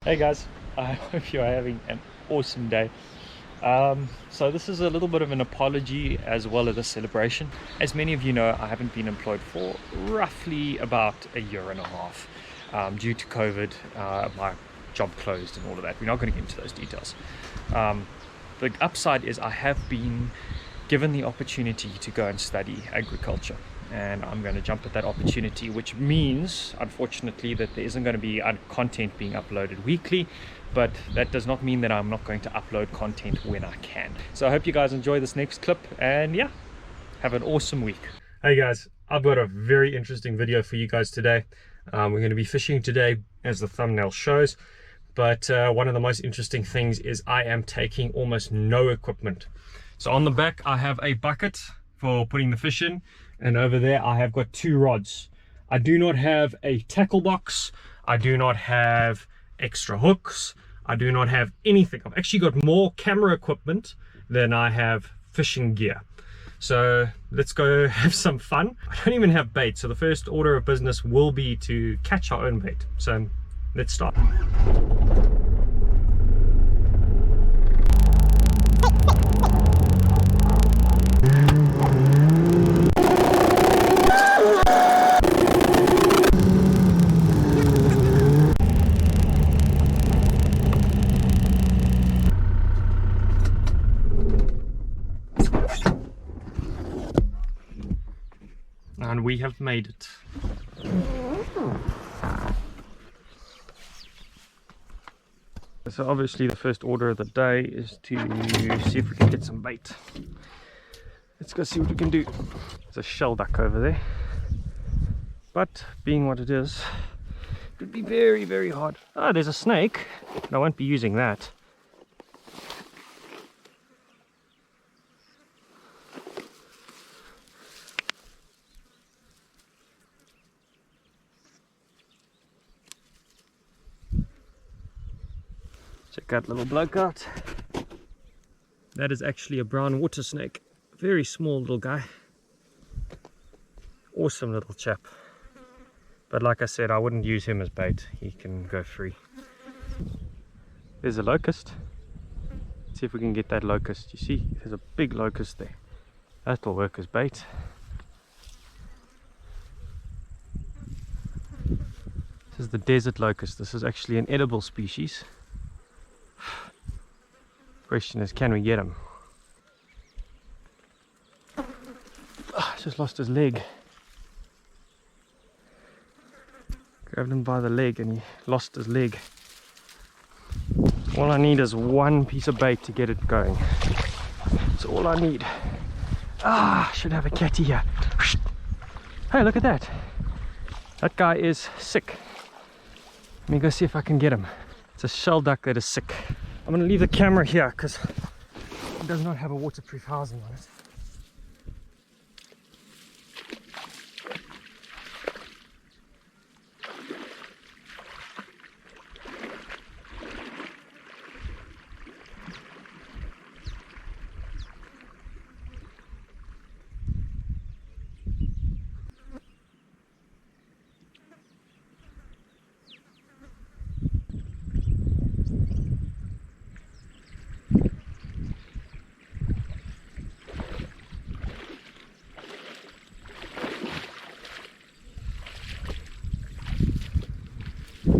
Hey guys, I hope you are having an awesome day. So this is a little bit of an apology as well as a celebration. As many of you know, I haven't been employed for roughly about a year and a half due to COVID. My job closed and all of that. We're not going to get into those details. The upside is I have been given the opportunity to go and study agriculture, and I'm going to jump at that opportunity, which means unfortunately that there isn't going to be content being uploaded weekly, but that does not mean that I'm not going to upload content when I can. So I hope you guys enjoy this next clip, and yeah, have an awesome week. Hey guys, I've got a very interesting video for you guys today. We're going to be fishing today, as the thumbnail shows, but one of the most interesting things is I am taking almost no equipment. So on the back I have a bucket for putting the fish in, and over there I have got 2 rods. I do not have a tackle box, I do not have extra hooks, I do not have anything. I've actually got more camera equipment than I have fishing gear. So let's go have some fun. I don't even have bait, so the first order of business will be to catch our own bait. So let's start. And we have made it. So obviously the first order of the day is to see if we can get some bait. Let's go see what we can do. There's a shell duck over there, but being what it is, it would be very, very hard. Oh, there's a snake, but I won't be using that. Check that little bloke out. That is actually a brown water snake. Very small little guy. Awesome little chap. But like I said, I wouldn't use him as bait. He can go free. There's a locust. Let's see if we can get that locust. You see, there's a big locust there. That'll work as bait. This is the desert locust. This is actually an edible species. Question is, can we get him? Oh, just lost his leg. Grabbed him by the leg and he lost his leg. All I need is one piece of bait to get it going. That's all I need. Ah, I should have a catty here. Hey, look at that. That guy is sick. Let me go see if I can get him. It's a shell duck that is sick. I'm going to leave the camera here because it does not have a waterproof housing on it.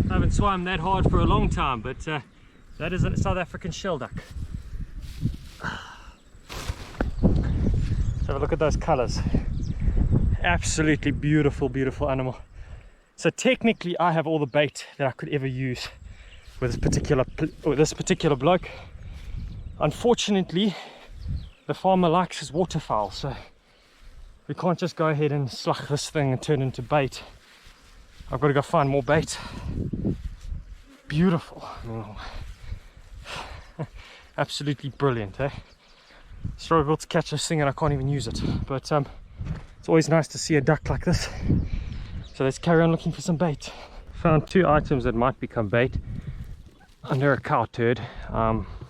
I haven't swum that hard for a long time, but that is a South African shell duck. Let's have a look at those colors. Absolutely beautiful, beautiful animal. So technically I have all the bait that I could ever use with this particular bloke. Unfortunately, the farmer likes his waterfowl, so we can't just go ahead and slug this thing and turn it into bait. I've got to go find more bait. Beautiful. Oh. Absolutely brilliant, eh? Struggle to catch this thing and I can't even use it. But it's always nice to see a duck like this. So let's carry on looking for some bait. Found 2 items that might become bait under a cow turd.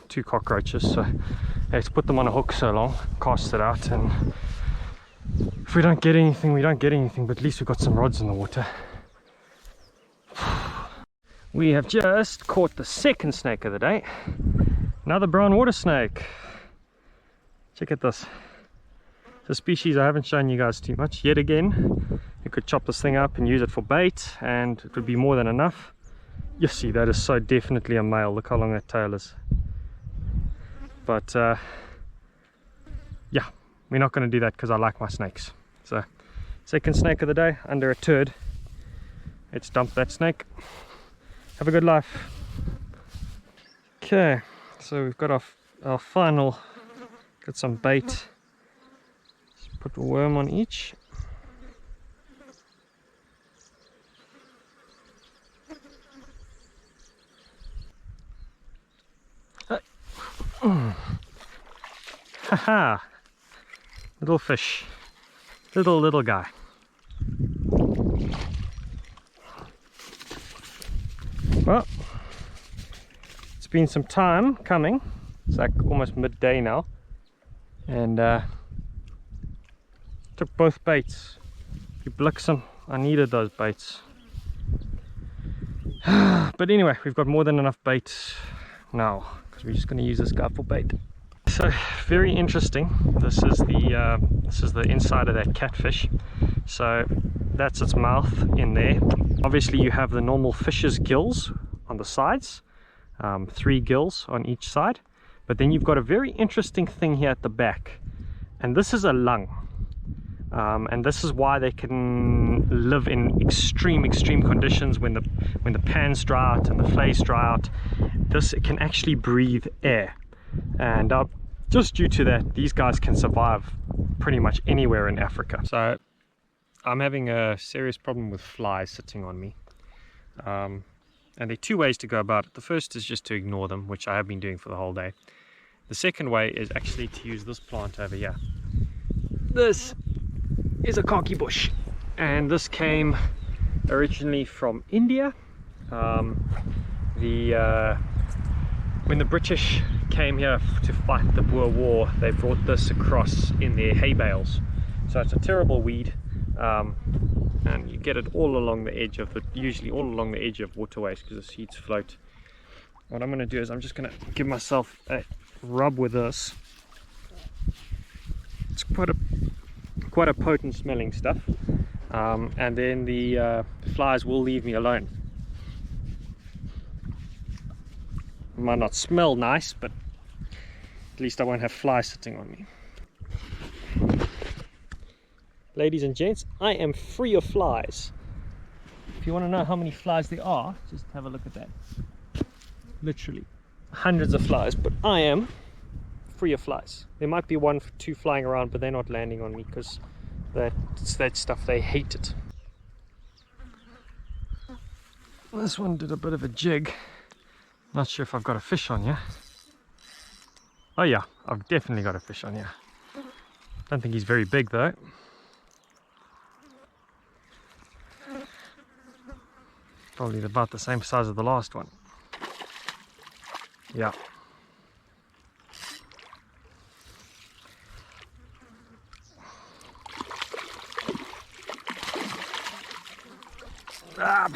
2 cockroaches. So let's put them on a hook so long, cast it out, and if we don't get anything, we don't get anything, but at least we've got some rods in the water. We have just caught the second snake of the day. Another brown water snake. Check out this. It's a species I haven't shown you guys too much yet again. You could chop this thing up and use it for bait, and it would be more than enough. You see, that is so definitely a male. Look how long that tail is. But yeah, we're not going to do that because I like my snakes. So, second snake of the day under a turd. Let's dump that snake. Have a good life. Okay, so we've got our final. Got some bait. Just put a worm on each. Haha! Little fish. Little guy. Well, it's been some time coming. It's like almost midday now. And took both baits. You Bliksem, I needed those baits. But anyway, we've got more than enough bait now, because we're just going to use this guy for bait. So very interesting. This is the inside of that catfish. So that's its mouth in there. Obviously you have the normal fish's gills on the sides, 3 gills on each side, but then you've got a very interesting thing here at the back, and this is a lung. And this is why they can live in extreme conditions when the pans dry out and the flays dry out. It can actually breathe air, and just due to that, these guys can survive pretty much anywhere in Africa. So I'm having a serious problem with flies sitting on me, and there are 2 ways to go about it. The first is just to ignore them, which I have been doing for the whole day. The second way is actually to use this plant over here. This is a khaki bush, and this came originally from India. When the British came here to fight the Boer War, they brought this across in their hay bales. So it's a terrible weed, and you get it all along the edge of usually all along the edge of waterways, because the seeds float. What I'm going to do is I'm just going to give myself a rub with this. It's quite a potent smelling stuff, and then the flies will leave me alone. It might not smell nice, but at least I won't have flies sitting on me. Ladies and gents, I am free of flies. If you want to know how many flies there are, just have a look at that. Literally hundreds of flies, but I am free of flies. There might be 1 or 2 flying around, but they're not landing on me, because that's that stuff, they hate it. This one did a bit of a jig. Not sure if I've got a fish on here. Oh yeah, I've definitely got a fish on here. Don't think he's very big though. Probably about the same size as the last one. Yeah. A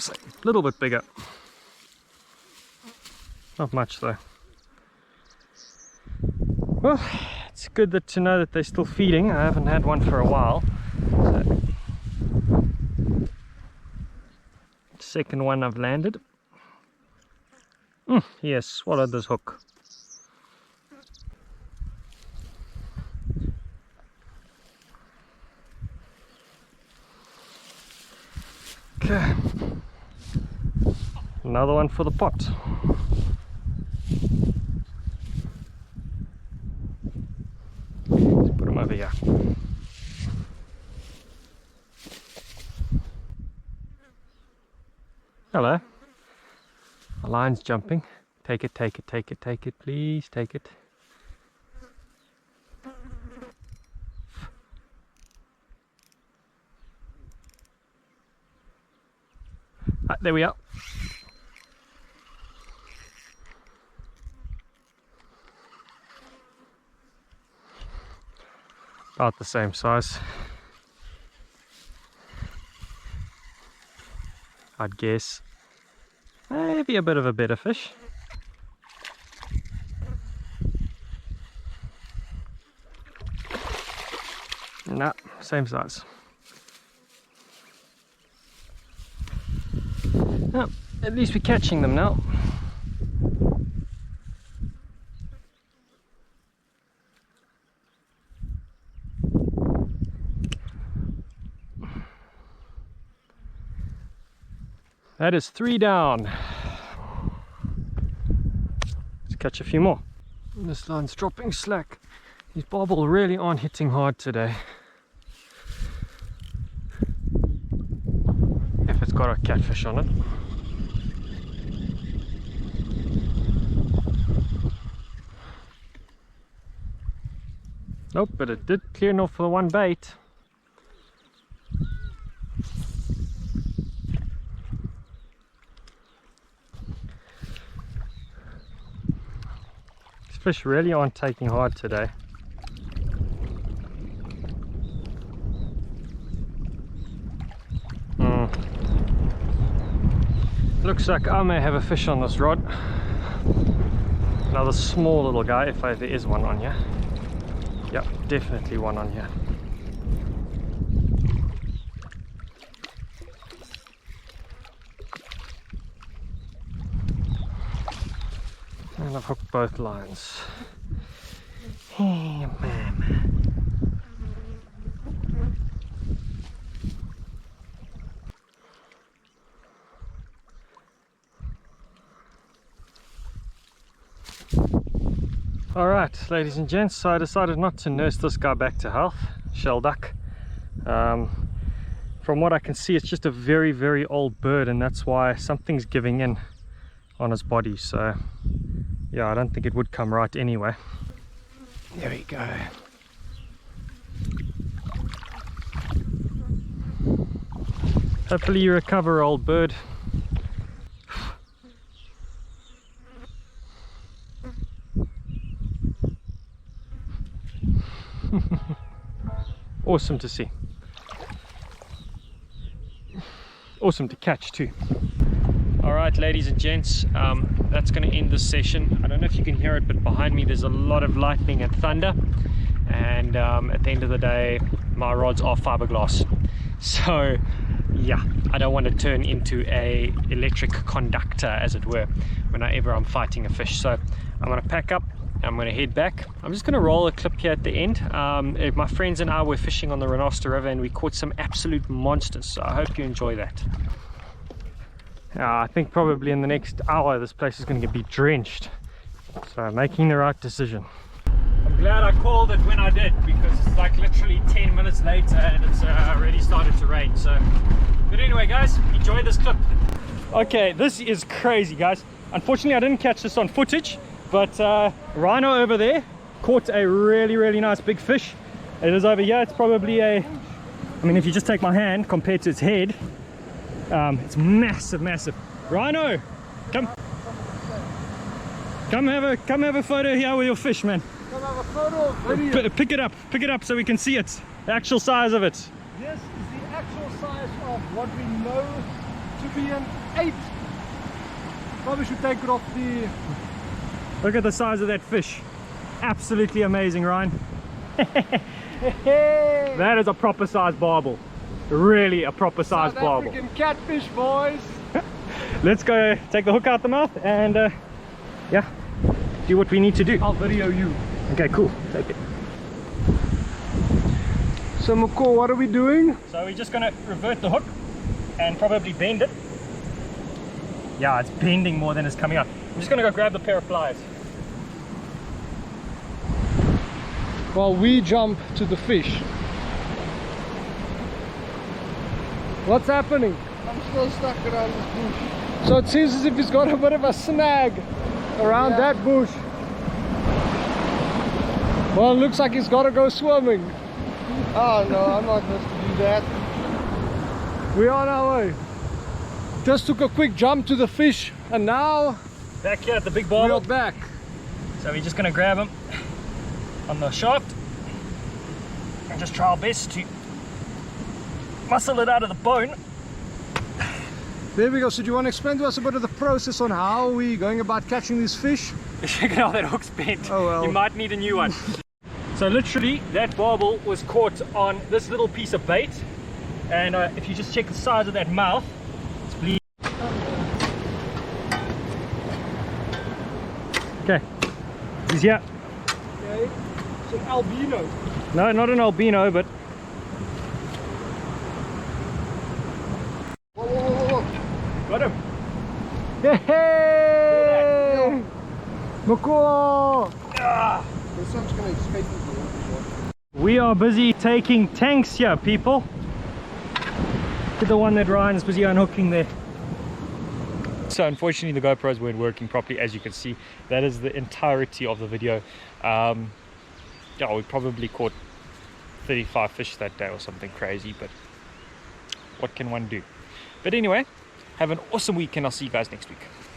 little bit bigger. Not much though. Well, it's good to know that they're still feeding. I haven't had one for a while. So, second one I've landed. He has swallowed this hook. Okay. Another one for the pot. Let's put him over here. Hello. The line's jumping. Take it, take it, take it, take it, please, take it. There we are. About the same size, I'd guess. maybe a bit of a better fish. Nah, same size. Oh, at least we're catching them now. That is 3 down. Let's catch a few more. This line's dropping slack. These barbel really aren't hitting hard today. If it's got a catfish on it. Nope, but it did clear enough for the one bait. These fish really aren't taking hard today. Looks like I may have a fish on this rod. Another small little guy, if there is one on here. Yep, definitely one on here. And I've hooked both lines. Hey, man. Alright, ladies and gents, so I decided not to nurse this guy back to health, shell duck. From what I can see, it's just a very, very old bird, and that's why something's giving in on his body. So yeah, I don't think it would come right anyway. There we go. Hopefully you recover, old bird. Awesome to see. Awesome to catch too. Alright, ladies and gents, that's going to end this session. I don't know if you can hear it, but behind me there's a lot of lightning and thunder, and at the end of the day my rods are fiberglass, so yeah, I don't want to turn into a electric conductor, as it were, whenever I'm fighting a fish. So I'm going to pack up, I'm going to head back. I'm just going to roll a clip here at the end. My friends and I were fishing on the Renoster River and we caught some absolute monsters, so I hope you enjoy that. I think probably in the next hour this place is going to be drenched, so making the right decision. I'm glad I called it when I did, because it's like literally 10 minutes later and it's already started to rain. So, but anyway guys, enjoy this clip. Okay, this is crazy guys. Unfortunately I didn't catch this on footage, but Rhino over there caught a really nice big fish. It is over here. It's probably a, I mean if you just take my hand compared to its head, it's massive. Rhino, come have a photo here with your fish, man. Come have a photo, video. Pick it up so we can see it, the actual size of it. This is the actual size of what we know to be an 8. Probably should take it off the... Look at the size of that fish. Absolutely amazing, Ryan. That is a proper size barbel. Really a proper size barbel. South African catfish, boys. Let's go take the hook out the mouth and yeah, do what we need to do. I'll video you. Okay, cool. Take it. So McCall, what are we doing? So we're just gonna revert the hook and probably bend it. Yeah, it's bending more than it's coming out. I'm just gonna go grab the pair of pliers. While we jump to the fish. What's happening? I'm still stuck around this bush. So it seems as if he's got a bit of a snag around that bush. Well, it looks like he's got to go swimming. Oh no, I'm not supposed to do that. We're on our way. Just took a quick jump to the fish and now Back here at the big we're barbel. back. So we're just gonna grab him on the shaft and just try our best to muscle it out of the bone. There we go. So do you want to explain to us a bit of the process on how we're going about catching these fish? Check it out, that hook's bent. Oh well. You might need a new one. So literally, that barbel was caught on this little piece of bait. And if you just check the size of that mouth, it's bleeding. Okay, he's here. Okay. It's an albino. No, not an albino, but Whoa, whoa, whoa, whoa. got him. Hey! Mako! This one's gonna escape me. We are busy taking tanks here, people. Look at the one that Ryan's busy unhooking there. So unfortunately the GoPros weren't working properly, as you can see. That is the entirety of the video. Yeah, we probably caught 35 fish that day or something crazy, but what can one do? But anyway, have an awesome week and I'll see you guys next week.